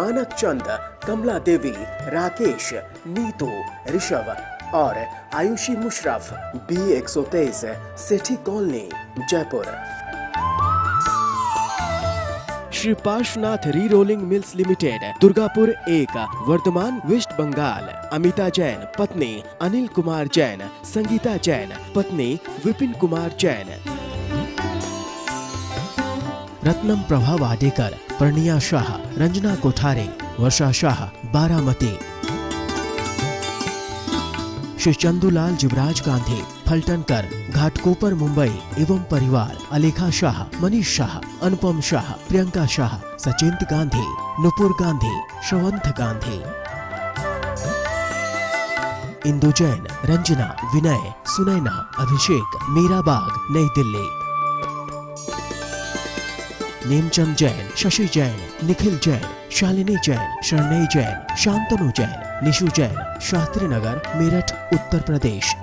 मानक चंद, कमला देवी, राकेश, नीतू, ऋषभ और Ayushi Musharraf, B123, Sethi colony, Jaipur. Shri Parshwanath re rolling mills limited, Durgapur 1, Bardhaman, West Bengal. Amita Jain, पत्नी अनिल कुमार जैन, संगीता जैन, पत्नी विपिन कुमार जैन। रत्नम प्रभा वाडेकर, प्रणिया शाह, रंजना कोठारे, वर्षा शाह, बारामती। श्री चंदूलाल जुबराज गांधी, फलटनकर, घाटकोपर, मुंबई एवं परिवार। अलेखा शाह, मनीष शाह, अनुपम शाह, प्रियंका शाह, सचिंत गांधी, नुपुर गांधी, श्रवंत गांधी। इंदु जैन, रंजना, विनय, सुनैना, अभिषेक, मीराबाग, नई दिल्ली। नेमचंद जैन, शशि जैन, निखिल जैन, शालिनी जैन, शरणई जैन, शांतनु जैन, निशु जैन, शास्त्री नगर, मेरठ, उत्तर प्रदेश।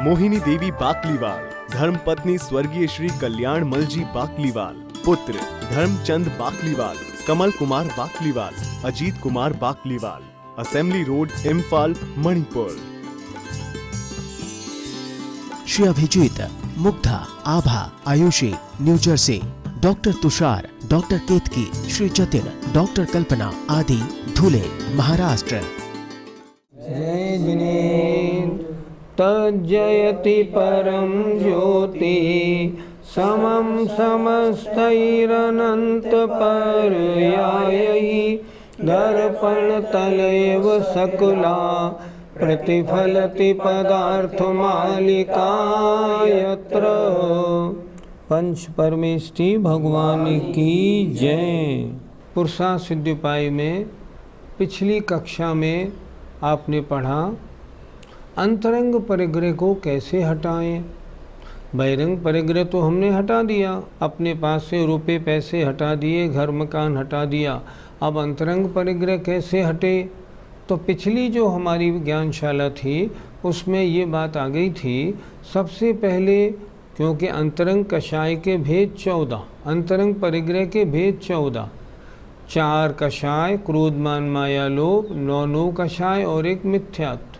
मोहिनी देवी बाकलीवाल, धर्मपत्नी स्वर्गीय श्री कल्याण मलजी बाकलीवाल। पुत्र Dharamchand Bakliwal, Kamal Kumar Bakliwal, Ajit Kumar Bakliwal. Assembly road, Imphal, Manipur. Shri Abhijit, Mugdha, Abha, Ayushi, New Jersey. Doctor Tushar, doctor Ketki, Shri Jatin, doctor Kalpana आदि, धुले, महाराष्ट्र। जय जिनेन्द्र तज्जयति परम ज्योति, समं समस्तैरनन्तपर्यायैः, दर्पणतलैव सकला प्रतिफलति पदार्थमालिका यत्र। पंच परमेष्टि भगवान की जय। पुरुषार्थ सिद्धिपाई में पिछली कक्षा में आपने पढ़ा अंतरंग परिग्रह को कैसे हटाएं। बहिरंग परिग्रह तो हमने हटा दिया, अपने पास से रुपए पैसे हटा दिए, घर मकान हटा दिया। अब अंतरंग परिग्रह कैसे हटे? तो पिछली जो हमारी ज्ञानशाला थी उसमें ये बात आ गई थी। सबसे पहले क्योंकि अंतरंग कषाय के भेद 14, अंतरंग परिग्रह के भेद 14, 4 कषाय, क्रोध मान माया लोभ, 9 कषाय और 1 मिथ्यात्व।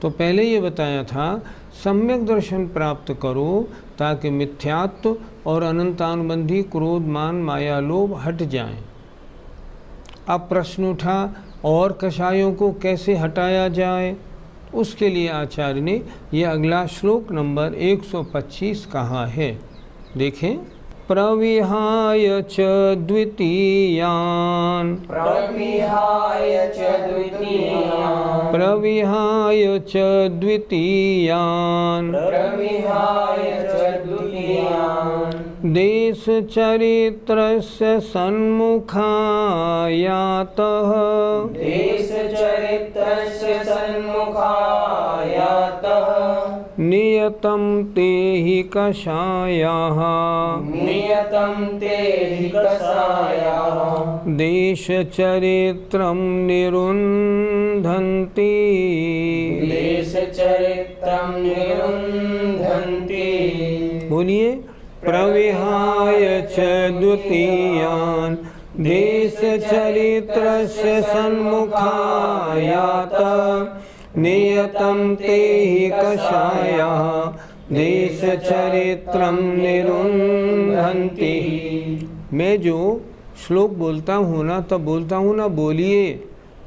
तो पहले ये बताया था सम्यक दर्शन प्राप्त करो ताकि मिथ्यात्व और अनंतानुबंधी क्रोध मान माया लोभ हट जाएं। अब प्रश्न उठा और कषायों को कैसे हटाया जाए? उसके लिए आचार्य ने ये अगला श्लोक नंबर 125 कहा है। देखें, प्रविहाय च द्वितीयान्, प्रविहाय च द्वितीयान्, प्रविहाय च द्वितीयान्, प्रविहाय च द्वितीयान्, देशचरित्रस्य सन्मुखायातः, देशचरित्रस्य सन्मुखायातः, नियतं ते हि कषायाः, नियतं ते हि कषायाः, देशचरित्रं निरुन्धन्ति, देशचरित्रं निरुन्धन्ति। बोलिए, प्रविहाय च द्वितीयान्, देशचरित्रस्य सन्मुखायातः, नियतं ते हि कषायाः, देशचरित्रं निरुन्धन्ति। मैं जो श्लोक बोलता हूँ ना, तब बोलता हूँ ना बोलिए,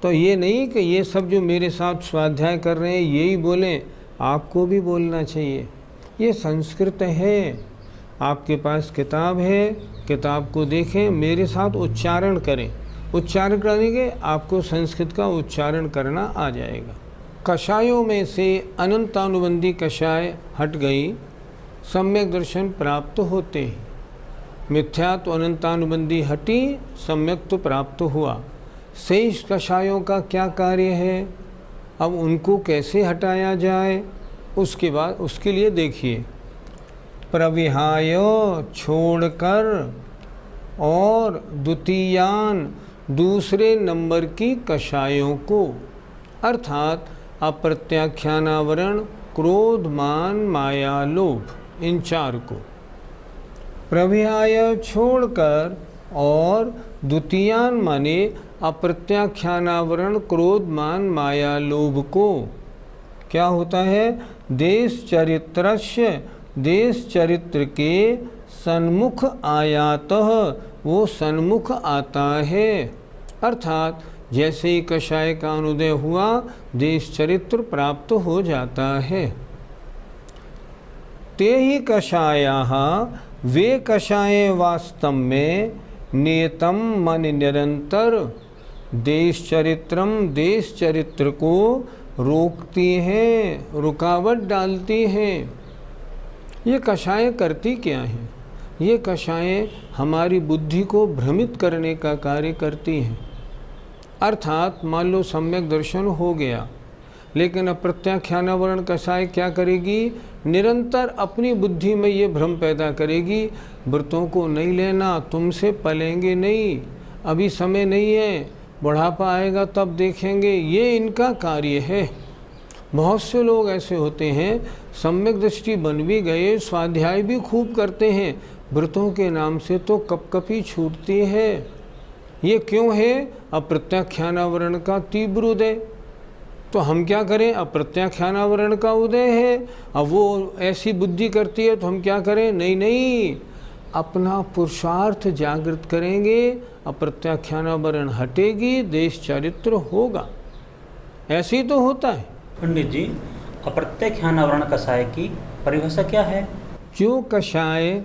तो ये नहीं कि ये सब जो मेरे साथ स्वाध्याय कर रहे हैं यही बोलें, आपको भी बोलना चाहिए। ये संस्कृत है, आपके पास किताब है, किताब को देखें, मेरे साथ उच्चारण करें। उच्चारण करेंगे आपको संस्कृत का उच्चारण करना आ जाएगा। कषायों में से अनंतानुबंधी कषाय हट गई, सम्यक दर्शन प्राप्त होते ही। मिथ्यात्व अनंतानुबंधी हटी, सम्यक तो प्राप्त हुआ। शेष कषायों का क्या कार्य है, अब उनको कैसे हटाया जाए? उसके बाद उसके लिए देखिए, प्रविहाय छोड़कर और द्वितीयान दूसरे नंबर की कषायों को, अर्थात अप्रत्याख्यानावरण, क्रोध मान माया लोभ, इन 4 को प्रविहाय छोड़कर और द्वितीयान माने अप्रत्याख्यानावरण क्रोध मान माया लोभ को। क्या होता है? देश चरित्रस्य, देश चरित्र के सन्मुख आयातः, वो सन्मुख आता है। अर्थात जैसे ही कषाय का अनुदय हुआ देश चरित्र प्राप्त हो जाता है। ते ही कषायाः, वे कषाय वास्तव में नियतम मन निरंतर देश चरित्रम, देश चरित्र को रोकती हैं, रुकावट डालती हैं। ये कषाय करती क्या हैं? ये कषाय हमारी बुद्धि को भ्रमित करने का कार्य करती हैं। अर्थात मान लो सम्यक दर्शन हो गया, लेकिन अप्रत्याख्यानावरण कषाय क्या करेगी? निरंतर अपनी बुद्धि में ये भ्रम पैदा करेगी, व्रतों को नहीं लेना, तुमसे पलेंगे नहीं, अभी समय नहीं है, बुढ़ापा आएगा तब देखेंगे। ये इनका कार्य है। बहुत से लोग ऐसे होते हैं, सम्यक दृष्टि बन भी गए, स्वाध्याय भी खूब करते हैं, व्रतों के नाम से तो कपकपी छूटती है। ये क्यों है? अप्रत्याख्यानावरण का तीव्र उदय। तो हम क्या करें? अप्रत्याख्यानावरण का उदय है, अब वो ऐसी बुद्धि करती है तो हम क्या करें? नहीं नहीं, अपना पुरुषार्थ जागृत करेंगे, अप्रत्याख्यानावरण हटेगी, देश चरित्र होगा। ऐसे ही तो होता है। पंडित जी, अप्रत्याख्यानावरण कषाय की परिभाषा क्या है? जो कषाय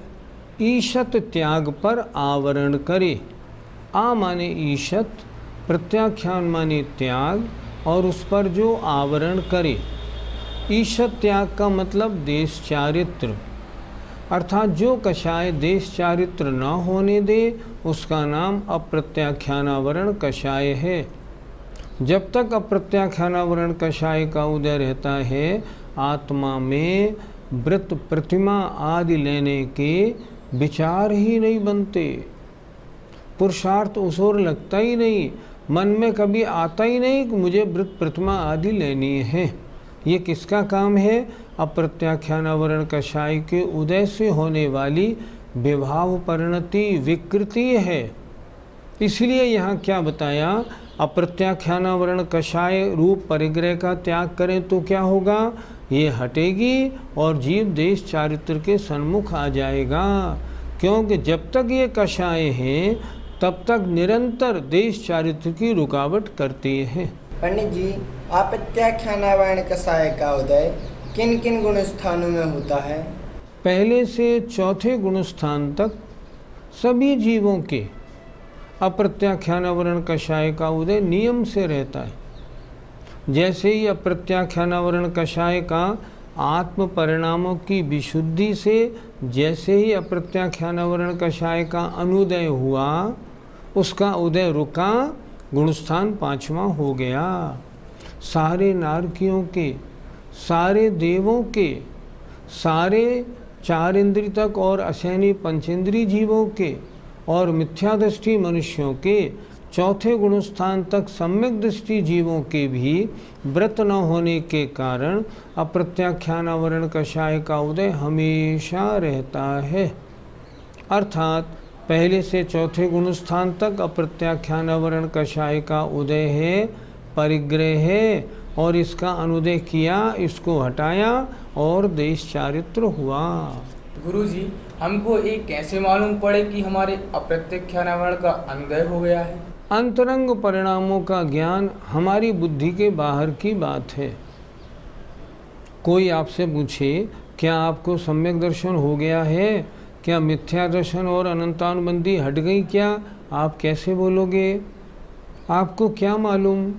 ईशत त्याग पर आवरण करे। आ माने ईशत, प्रत्याख्यान माने त्याग, और उस पर जो आवरण करे। ईशत त्याग का मतलब देश चारित्र, अर्थात जो कषाय देश चारित्र न होने दे उसका नाम अप्रत्याख्यानावरण कषाय है। जब तक अप्रत्याख्यानावरण कषाय का उदय रहता है, आत्मा में व्रत प्रतिमा आदि लेने के विचार ही नहीं बनते, पुरुषार्थ उस ओर लगता ही नहीं, मन में कभी आता ही नहीं कि मुझे व्रत प्रतिमा आदि लेनी है। ये किसका काम है? अप्रत्याख्यानावरण कषाय के उदय से होने वाली विभाव परिणति विकृति है। इसलिए यहाँ क्या बताया? अप्रत्याख्यानावरण कषाय रूप परिग्रह का त्याग करें तो क्या होगा? ये हटेगी और जीव देश चारित्र के सन्मुख आ जाएगा। क्योंकि जब तक ये कषाय हैं तब तक निरंतर देश चारित्र की रुकावट करती है। पंडित जी, अप्रत्याख्यानावरण कषाय का उदय किन किन गुण स्थानों में होता है? पहले से चौथे गुण स्थान तक सभी जीवों के अप्रत्याख्यानावरण कषाय का उदय नियम से रहता है। जैसे ही अप्रत्याख्यानावरण कषाय का आत्म परिणामों की विशुद्धि से, जैसे ही अप्रत्याख्यानावरण कषाय का अनुदय हुआ, उसका उदय रुका, गुणस्थान पांचवा हो गया। सारे नारकियों के, सारे देवों के, सारे चार इंद्रिय तक और असैनी पंचेंद्रीय जीवों के और मिथ्यादृष्टि मनुष्यों के, चौथे गुणस्थान तक सम्यक दृष्टि जीवों के भी व्रत न होने के कारण अप्रत्याख्यानावरण कषाय का उदय हमेशा रहता है। अर्थात पहले से चौथे गुणस्थान तक अप्रत्याख्यानावरण कषाय का उदय है, परिग्रह है, और इसका अनुदय किया, इसको हटाया और देश चारित्र हुआ। गुरुजी, हमको ये कैसे मालूम पड़े कि हमारे अप्रत्याख्यानावरण का अनुदय हो गया है? अंतरंग परिणामों का ज्ञान हमारी बुद्धि के बाहर की बात है। कोई आपसे पूछे क्या आपको सम्यक दर्शन हो गया है, क्या मिथ्या दर्शन और अनंतानुबंधी हट गई क्या? आप कैसे बोलोगे? आपको क्या मालूम?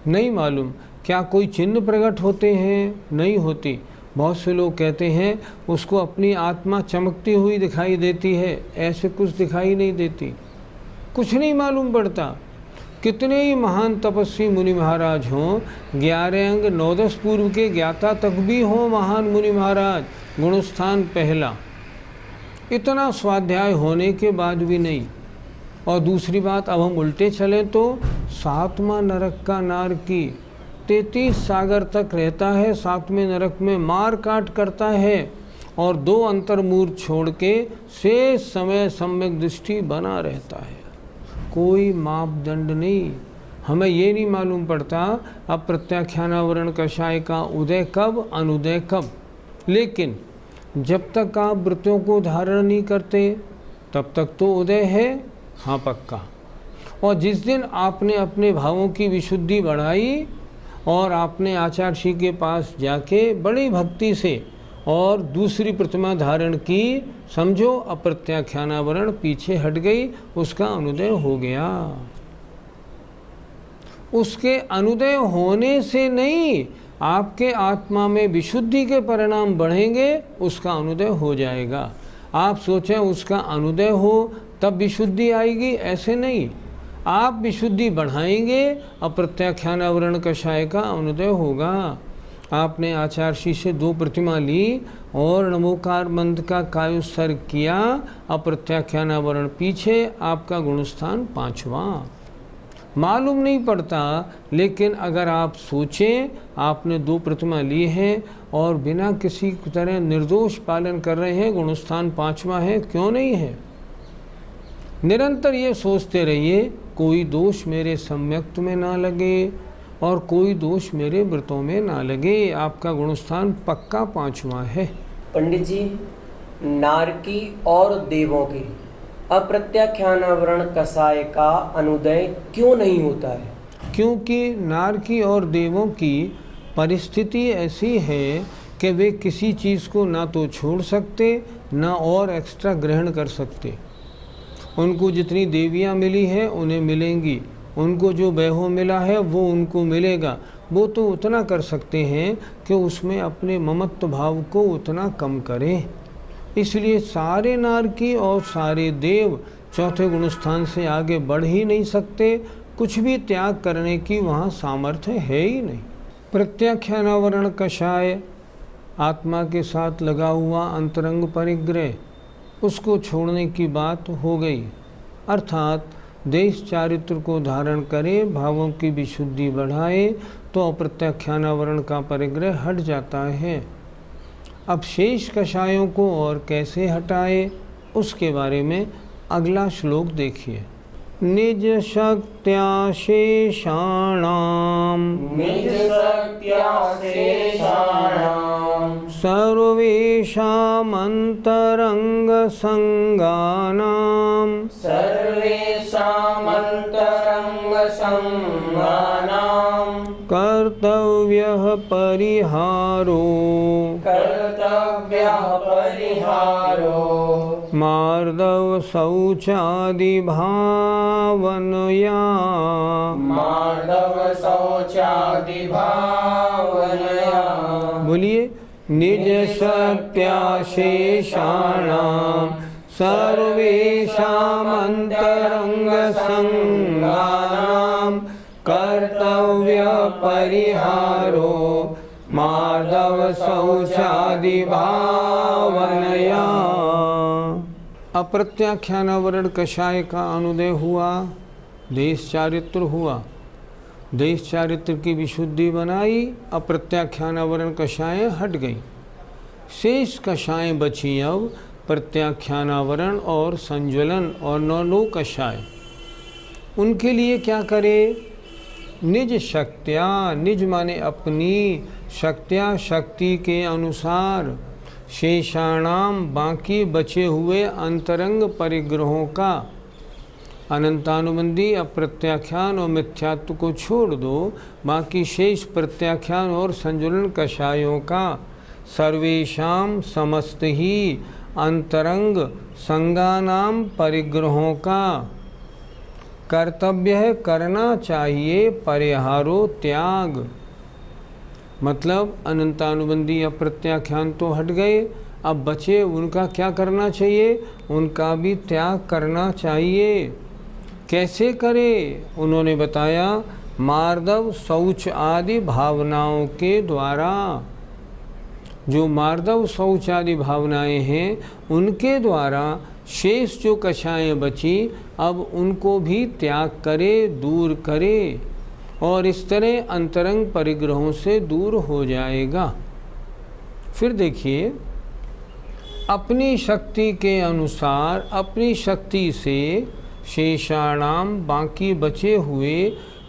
नहीं मालूम। क्या कोई चिन्ह प्रकट होते हैं? नहीं होती। बहुत से लोग कहते हैं उसको अपनी आत्मा चमकती हुई दिखाई देती है, ऐसे कुछ दिखाई नहीं देती, कुछ नहीं मालूम पड़ता। कितने ही महान तपस्वी मुनि महाराज हों, 11 अंग 9-10 पूर्व के ज्ञाता तक भी हों महान मुनि महाराज, गुणस्थान पहला, इतना स्वाध्याय होने के बाद भी नहीं। और दूसरी बात, अब हम उल्टे चलें तो 7वां नरक का नारकी 33 सागर तक रहता है, 7वें नरक में मार काट करता है और 2 अंतर्मूर्त छोड़ के शेष समय सम्यक दृष्टि बना रहता है। कोई मापदंड नहीं। हमें ये नहीं मालूम पड़ता अप्रत्याख्यानावरण कषाय का उदय कब, अनुदय कब। लेकिन जब तक आप वृत्तियों को धारण नहीं करते तब तक तो उदय है, हाँ पक्का। और जिस दिन आपने अपने भावों की विशुद्धि बढ़ाई और आपने आचार्य श्री के पास जाके बड़ी भक्ति से और दूसरी प्रतिमा धारण की, समझो अप्रत्याख्यानावरण पीछे हट गई, उसका अनुदय हो गया। उसके अनुदय होने से नहीं, आपके आत्मा में विशुद्धि के परिणाम बढ़ेंगे, उसका अनुदय हो जाएगा। आप सोचें उसका अनुदय हो तब विशुद्धि आएगी, ऐसे नहीं। आप विशुद्धि बढ़ाएंगे, अप्रत्याख्यानावरण कषाय का अनुदय होगा। आपने आचार्य श्री से 2 प्रतिमा ली और नमोकार मंत्र का कायोत्सर्ग किया, अप्रत्याख्यानावरण पीछे, आपका गुणस्थान 5वां। मालूम नहीं पड़ता, लेकिन अगर आप सोचें आपने 2 प्रतिमा ली है और बिना किसी तरह निर्दोष पालन कर रहे हैं, गुणस्थान 5वां है, क्यों नहीं है। निरंतर ये सोचते रहिए कोई दोष मेरे सम्यक्त में ना लगे और कोई दोष मेरे व्रतों में ना लगे, आपका गुणस्थान पक्का 5वां है। पंडित जी, नारकी और देवों की अप्रत्याख्यानावरण कषाय का अनुदय क्यों नहीं होता है? क्योंकि नारकी और देवों की परिस्थिति ऐसी है कि वे किसी चीज़ को ना तो छोड़ सकते ना और एक्स्ट्रा ग्रहण कर सकते। उनको जितनी देवियाँ मिली है उन्हें मिलेंगी, उनको जो वैभव मिला है वो उनको मिलेगा। वो तो उतना कर सकते हैं कि उसमें अपने ममत्व भाव को उतना कम करें। इसलिए सारे नारकी और सारे देव 4थे गुणस्थान से आगे बढ़ ही नहीं सकते। कुछ भी त्याग करने की वहाँ सामर्थ्य है ही नहीं। प्रत्याख्यानावरण कषाय आत्मा के साथ लगा हुआ अंतरंग परिग्रह, उसको छोड़ने की बात हो गई। अर्थात देश चारित्र को धारण करे, भावों की विशुद्धि बढ़ाए तो अप्रत्याख्यानावरण का परिग्रह हट जाता है। अब शेष कषायों को और कैसे हटाए, उसके बारे में अगला श्लोक देखिए। निज शक्त्या शेषाणाम निज शक्त्या शेषाणाम सर्वेषामन्तरंग संगानाम सर्वेषामन्तरंग संगानाम कर्तव्यः परिहारो कर्तव्यः परिहारो मार्दव शौचादि भावनया मार्दव शौचादि भावनया। बोलिए। निज सत्याशेषाणाम सर्वेषामन्तरंग संगानाम कर्तव्य परिहारो मार्दव शौचादि भावनया। अप्रत्याख्यानावरण कषाय का अनुदय हुआ, देश चारित्र हुआ, देश चारित्र की विशुद्धि बनाई, अप्रत्याख्यानावरण कषाय हट गई। शेष कषाय बची अब प्रत्याख्यानावरण और संज्वलन और 9 कषाय। उनके लिए क्या करे? निज शक्त्या, निज माने अपनी शक्त्या, शक्ति के अनुसार शेषाणाम बाकी बचे हुए अंतरंग परिग्रहों का, अनंतानुबंधी अप्रत्याख्यान और मिथ्यात्व को छोड़ दो, बाकी शेष प्रत्याख्यान और संजुलन कषायों का सर्वेषाम समस्त ही अंतरंग संगानाम परिग्रहों का कर्तव्य है, करना चाहिए, परिहारो त्याग। मतलब अनंतानुबंधी अप्रत्याख्यान तो हट गए, अब बचे उनका क्या करना चाहिए? उनका भी त्याग करना चाहिए। कैसे करे? उन्होंने बताया मार्दव शौच आदि भावनाओं के द्वारा। जो मार्दव शौच आदि भावनाएं हैं उनके द्वारा शेष जो कषाएं बची अब उनको भी त्याग करे, दूर करे, और इस तरह अंतरंग परिग्रहों से दूर हो जाएगा। फिर देखिए अपनी शक्ति के अनुसार अपनी शक्ति से शेषाणाम बाकी बचे हुए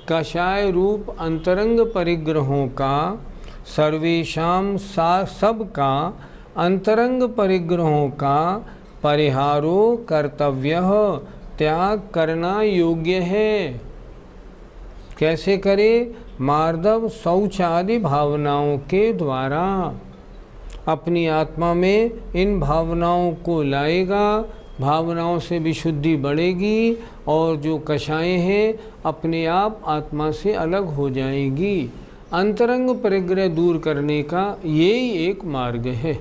कषाय रूप अंतरंग परिग्रहों का सर्वेशाम सबका अंतरंग परिग्रहों का परिहारो कर्तव्य त्याग करना योग्य है। कैसे करे? मार्दव शौच आदि भावनाओं के द्वारा अपनी आत्मा में इन भावनाओं को लाएगा, भावनाओं से विशुद्धि बढ़ेगी और जो कषायें हैं अपने आप आत्मा से अलग हो जाएगी। अंतरंग परिग्रह दूर करने का यही एक मार्ग है।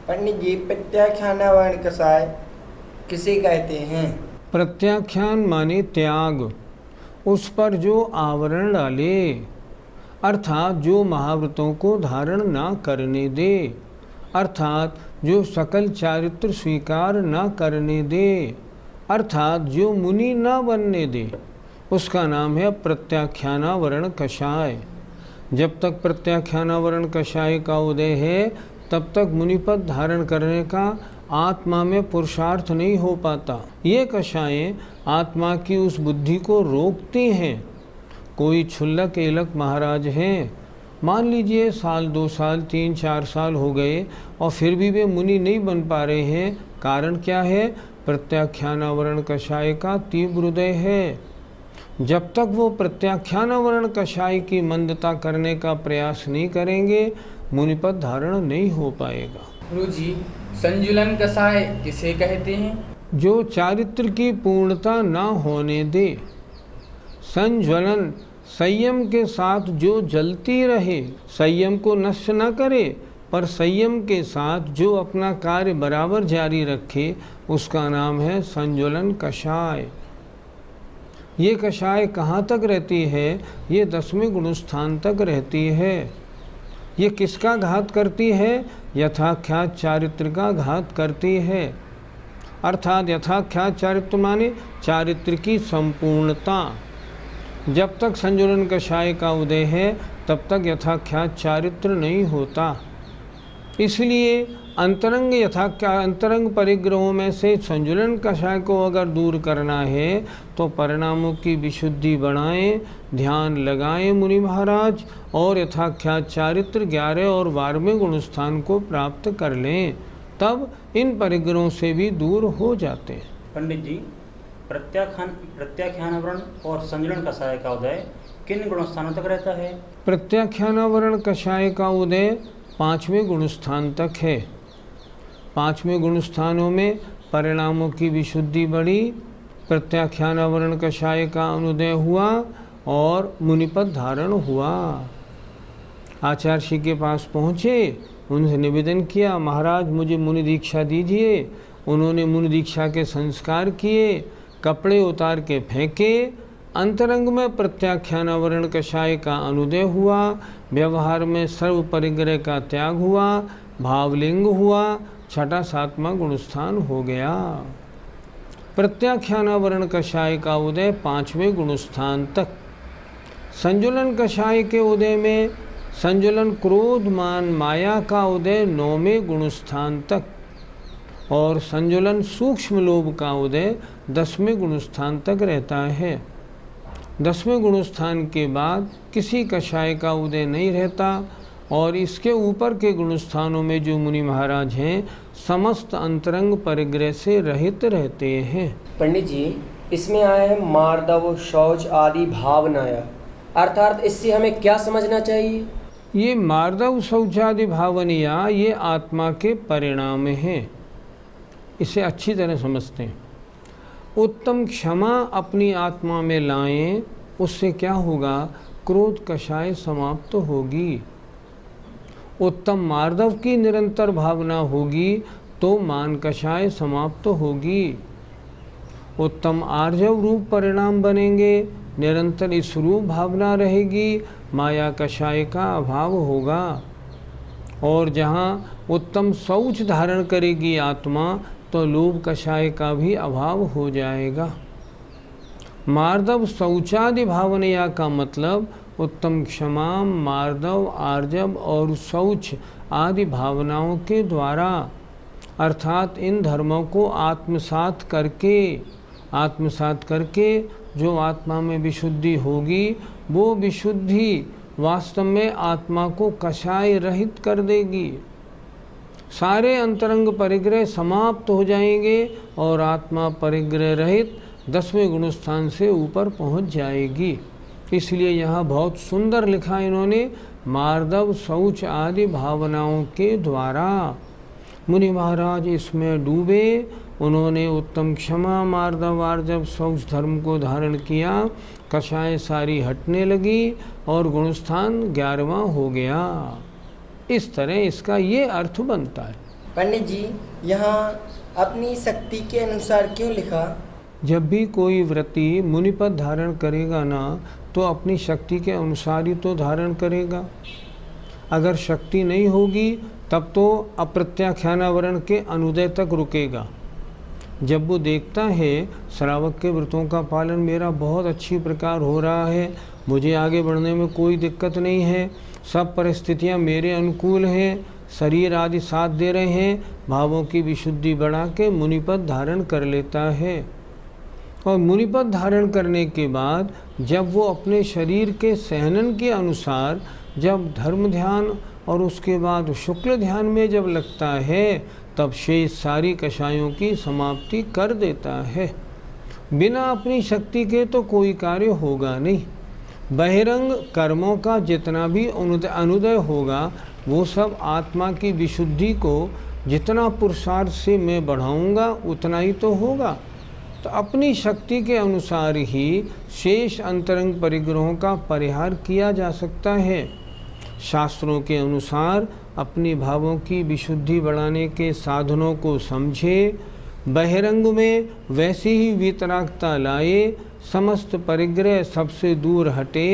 पंडित जी, प्रत्याख्यानावरण कषाय किसे कहते हैं? प्रत्याख्यान माने त्याग, उस पर जो आवरण डाले, अर्थात जो महाव्रतों को धारण ना करने दे, अर्थात जो सकल चारित्र स्वीकार ना करने दे, अर्थात जो मुनि ना बनने दे, उसका नाम है प्रत्याख्यानावरण कषाय। जब तक प्रत्याख्यानावरण कषाय का उदय है तब तक मुनिपद धारण करने का आत्मा में पुरुषार्थ नहीं हो पाता। ये कषायें आत्मा की उस बुद्धि को रोकती हैं। कोई क्षुल्लक एलक महाराज हैं, मान लीजिए साल 2 साल 3 4 साल हो गए और फिर भी वे मुनि नहीं बन पा रहे हैं। कारण क्या है? प्रत्याख्यानावरण कषाय का तीव्र उदय है। जब तक वो प्रत्याख्यानावरण कषाय की मंदता करने का प्रयास नहीं करेंगे मुनिपद धारण नहीं हो पाएगा। गुरु जी, संजुलन कषाय किसे कहते हैं? जो चारित्र की पूर्णता ना होने दे। संज्वलन संयम के साथ जो जलती रहे, संयम को नष्ट न करे पर संयम के साथ जो अपना कार्य बराबर जारी रखे, उसका नाम है संज्वलन कषाय। ये कषाय कहाँ तक रहती है? ये 10वें गुणस्थान तक रहती है। ये किसका घात करती है? यथाख्यात चारित्र का घात करती है। अर्थात यथाख्यात चारित्र माने चारित्र की संपूर्णता। जब तक संजुलन कषाय का उदय है तब तक यथाख्यात चारित्र नहीं होता। इसलिए अंतरंग परिग्रहों में से संजुलन कषाय को अगर दूर करना है तो परिणामों की विशुद्धि बढ़ाएं, ध्यान लगाएं मुनि महाराज, और यथाख्यात चारित्र 11 और 12वें गुणस्थान को प्राप्त कर लें, तब इन परिग्रहों से भी दूर हो जाते हैं। पंडित जी, प्रत्याख्यानावरण और संजुलन कषाय का उदय किन गुणस्थानों तक रहता है? प्रत्याख्यानावरण कषाय का उदय 5वें गुणस्थान तक है। 5वें गुणस्थानों में परिणामों की विशुद्धि बढ़ी, प्रत्याख्यानावरण कषाय का अनुदय हुआ और मुनिपद धारण हुआ। आचार्य श्री के पास पहुँचे, उनसे निवेदन किया, महाराज मुझे मुनि दीक्षा दीजिए। उन्होंने मुनि दीक्षा के संस्कार किए, कपड़े उतार के फेंके, अंतरंग में प्रत्याख्यानावरण कषाय का अनुदय हुआ, व्यवहार में सर्व परिग्रह का त्याग हुआ, भावलिंग हुआ, 6ठा 7वां गुणस्थान हो गया। प्रत्याख्यानावरण कषाय का उदय 5वें गुणस्थान तक। संजुलन कषाय के उदय में संजुलन क्रोध मान माया का उदय 9वें गुणस्थान तक और संजुलन सूक्ष्म लोभ का उदय 10वें गुणस्थान तक रहता है। 10वें गुणस्थान के बाद किसी कषाय का उदय नहीं रहता और इसके ऊपर के गुणस्थानों में जो मुनि महाराज हैं समस्त अंतरंग परिग्रह से रहित रहते हैं। पंडित जी, इसमें आया है मार्दव शौच आदि भावनाया, अर्थात इससे हमें क्या समझना चाहिए? ये मार्दव शौचादि भावनिया ये आत्मा के परिणाम हैं, इसे अच्छी तरह समझते हैं। उत्तम क्षमा अपनी आत्मा में लाएं, उससे क्या होगा? क्रोध कषाय समाप्त होगी। उत्तम मार्दव की निरंतर भावना होगी तो मान कषाय समाप्त होगी। उत्तम आर्जव रूप परिणाम बनेंगे, निरंतर इस रूप भावना रहेगी, माया कषाय का अभाव होगा। और जहाँ उत्तम शौच धारण करेगी आत्मा तो लोभ कषाय का भी अभाव हो जाएगा। मार्दव शौचादि भावनया का मतलब उत्तम क्षमा, मार्दव, आर्जव और शौच आदि भावनाओं के द्वारा अर्थात इन धर्मों को आत्मसात करके जो आत्मा में विशुद्धि होगी, वो विशुद्धि वास्तव में आत्मा को कषाय रहित कर देगी। सारे अंतरंग परिग्रह समाप्त हो जाएंगे और आत्मा परिग्रह रहित 10वें गुण स्थान से ऊपर पहुंच जाएगी। इसलिए यहाँ बहुत सुंदर लिखा इन्होंने, मार्दव शौच आदि भावनाओं के द्वारा मुनि महाराज इसमें डूबे। उन्होंने उत्तम क्षमा मार्दव आर्जव शौच धर्म को धारण किया, कषाय सारी हटने लगी और गुणस्थान 11वां हो गया। इस तरह इसका ये अर्थ बनता है। पंडित जी, यहाँ अपनी शक्ति के अनुसार क्यों लिखा? जब भी कोई व्रती मुनिपद धारण करेगा ना, तो अपनी शक्ति के अनुसार ही तो धारण करेगा। अगर शक्ति नहीं होगी तब तो अप्रत्याख्यानावरण के अनुदय तक रुकेगा। जब वो देखता है श्रावक के व्रतों का पालन मेरा बहुत अच्छी प्रकार हो रहा है, मुझे आगे बढ़ने में कोई दिक्कत नहीं है, सब परिस्थितियां मेरे अनुकूल हैं, शरीर आदि साथ दे रहे हैं, भावों की विशुद्धि बढ़ा के मुनिपद धारण कर लेता है। और मुनिपद धारण करने के बाद जब वो अपने शरीर के सहनन के अनुसार जब धर्म ध्यान और उसके बाद शुक्ल ध्यान में जब लगता है, तब शेष सारी कषायों की समाप्ति कर देता है। बिना अपनी शक्ति के तो कोई कार्य होगा नहीं। बहिरंग कर्मों का जितना भी अनुदय होगा, वो सब आत्मा की विशुद्धि को जितना पुरुषार्थ से मैं बढ़ाऊंगा उतना ही तो होगा। तो अपनी शक्ति के अनुसार ही शेष अंतरंग परिग्रहों का परिहार किया जा सकता है। शास्त्रों के अनुसार अपनी भावों की विशुद्धि बढ़ाने के साधनों को समझे, बहिरंग में वैसी ही वितरागता लाए, समस्त परिग्रह सबसे दूर हटे,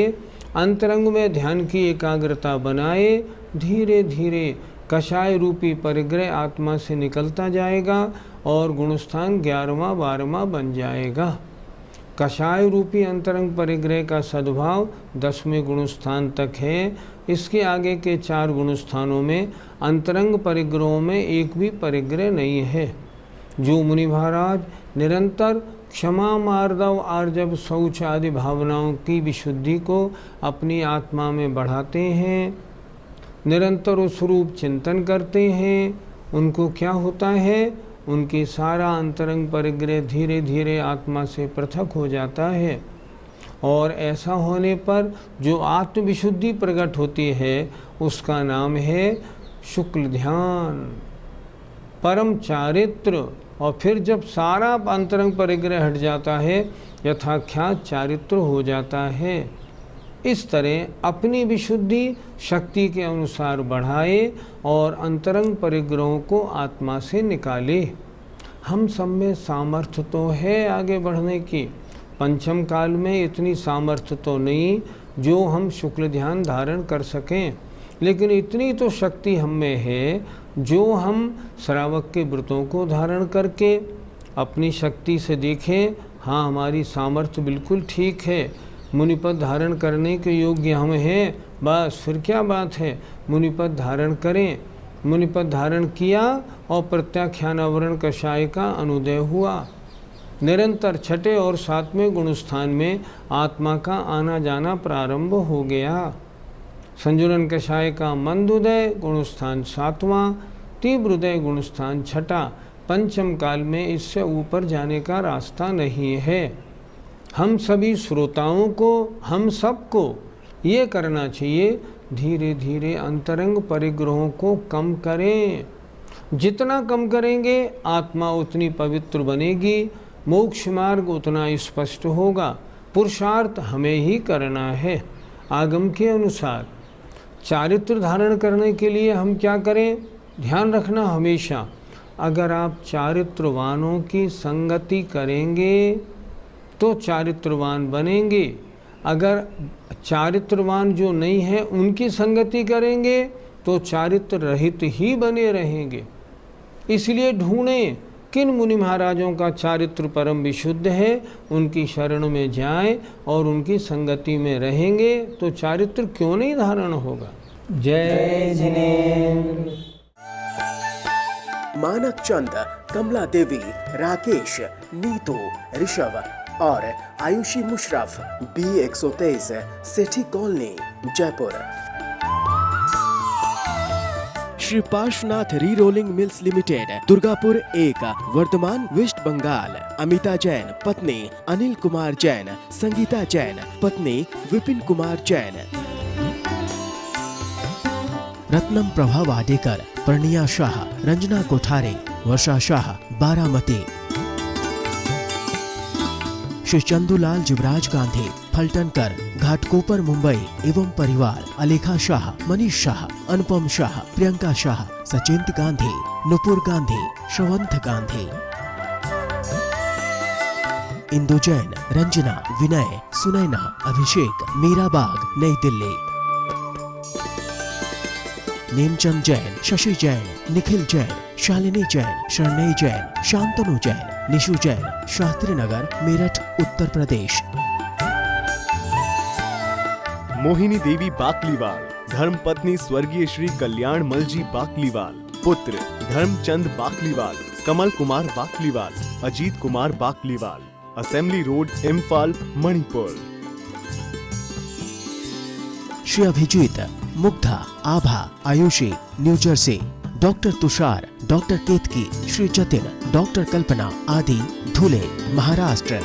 अंतरंग में ध्यान की एकाग्रता बनाए, धीरे धीरे कषाय रूपी परिग्रह आत्मा से निकलता जाएगा और गुणस्थान 11वां 12वां बन जाएगा। कषाय रूपी अंतरंग परिग्रह का सद्भाव 10वें गुणस्थान तक है। इसके आगे के 4 गुणस्थानों में अंतरंग परिग्रहों में एक भी परिग्रह नहीं है। जो मुनि महाराज निरंतर क्षमा मार्दव आर्जव शौच आदि भावनाओं की विशुद्धि को अपनी आत्मा में बढ़ाते हैं, निरंतर उस रूप चिंतन करते हैं, उनको क्या होता है, उनके सारा अंतरंग परिग्रह धीरे धीरे आत्मा से पृथक हो जाता है। और ऐसा होने पर जो आत्मविशुद्धि प्रकट होती है उसका नाम है शुक्ल ध्यान, परम चारित्र। और फिर जब सारा अंतरंग परिग्रह हट जाता है, यथाख्यात चारित्र हो जाता है। इस तरह अपनी विशुद्धि शक्ति के अनुसार बढ़ाए और अंतरंग परिग्रहों को आत्मा से निकाले। हम सब में सामर्थ्य तो है आगे बढ़ने की, पंचम काल में इतनी सामर्थ्य तो नहीं जो हम शुक्ल ध्यान धारण कर सकें, लेकिन इतनी तो शक्ति हम में है जो हम श्रावक के व्रतों को धारण करके अपनी शक्ति से देखें, हाँ हमारी सामर्थ्य बिल्कुल ठीक है, मुनिपद धारण करने के योग्य हम हैं, बस फिर क्या बात है, मुनिपद धारण करें। मुनिपद धारण किया और प्रत्याख्यानावरण कषाय का अनुदय हुआ। निरंतर 6ठे और 7वें गुणस्थान में आत्मा का आना जाना प्रारंभ हो गया। संजुलन कषाय का मंदोदय गुणस्थान 7वां, तीव्रोदय गुणस्थान 6ठा। पंचम काल में इससे ऊपर जाने का रास्ता नहीं है। हम सभी श्रोताओं को, हम सबको ये करना चाहिए, धीरे धीरे अंतरंग परिग्रहों को कम करें। जितना कम करेंगे आत्मा उतनी पवित्र बनेगी, मोक्ष मार्ग उतना स्पष्ट होगा। पुरुषार्थ हमें ही करना है आगम के अनुसार। चारित्र धारण करने के लिए हम क्या करें, ध्यान रखना हमेशा, अगर आप चारित्रवानों की संगति करेंगे तो चारित्रवान बनेंगे, अगर चारित्रवान जो नहीं है उनकी संगति करेंगे तो चारित्र रहित ही बने रहेंगे। इसलिए ढूंढें किन मुनि महाराजों का चारित्र परम विशुद्ध है, उनकी शरण में जाएं और उनकी संगति में रहेंगे तो चारित्र क्यों नहीं धारण होगा। जय जिनेन्द्र। मानक चंद, कमला देवी, राकेश, नीतू, ऋषभ और Ayushi Musharraf, B123, Sethi colony, Jaipur. Shri Parshwanath re rolling mills limited, Durgapur 1, Bardhaman, West Bengal. Amita Jain, पत्नी अनिल कुमार जैन, संगीता जैन, पत्नी विपिन कुमार जैन। रत्नम प्रभा वाडेकर, प्रणिया शाह, रंजना कोठारे, वर्षा शाह, बारामती। श्री चंदूलाल जुबराज गांधी, फलटनकर, घाटकोपर, मुंबई एवं परिवार। अलेखा शाह, मनीष शाह, अनुपम शाह, प्रियंका शाह, सचिंत गांधी, नुपुर गांधी, श्रवंत गांधी। इंदु जैन, रंजना, विनय, सुनैना, अभिषेक, मीराबाग, नई दिल्ली। नेमचंद जैन, शशि जैन, निखिल जैन, शालिनी जैन, शरणई जैन, शांतनु जैन, निशु जैन, शास्त्री नगर, मेरठ, उत्तर प्रदेश। मोहिनी देवी बाकलीवाल, धर्मपत्नी स्वर्गीय श्री कल्याण मलजी बाकलीवाल। पुत्र Dharamchand Bakliwal, Kamal Kumar Bakliwal, Ajit Kumar Bakliwal. Assembly road, Imphal, Manipur. Shri Abhijit, Mugdha, Abha, Ayushi, New Jersey. Doctor Tushar, doctor Ketki, Shri Jatin, doctor Kalpana आदि, धुले, महाराष्ट्र।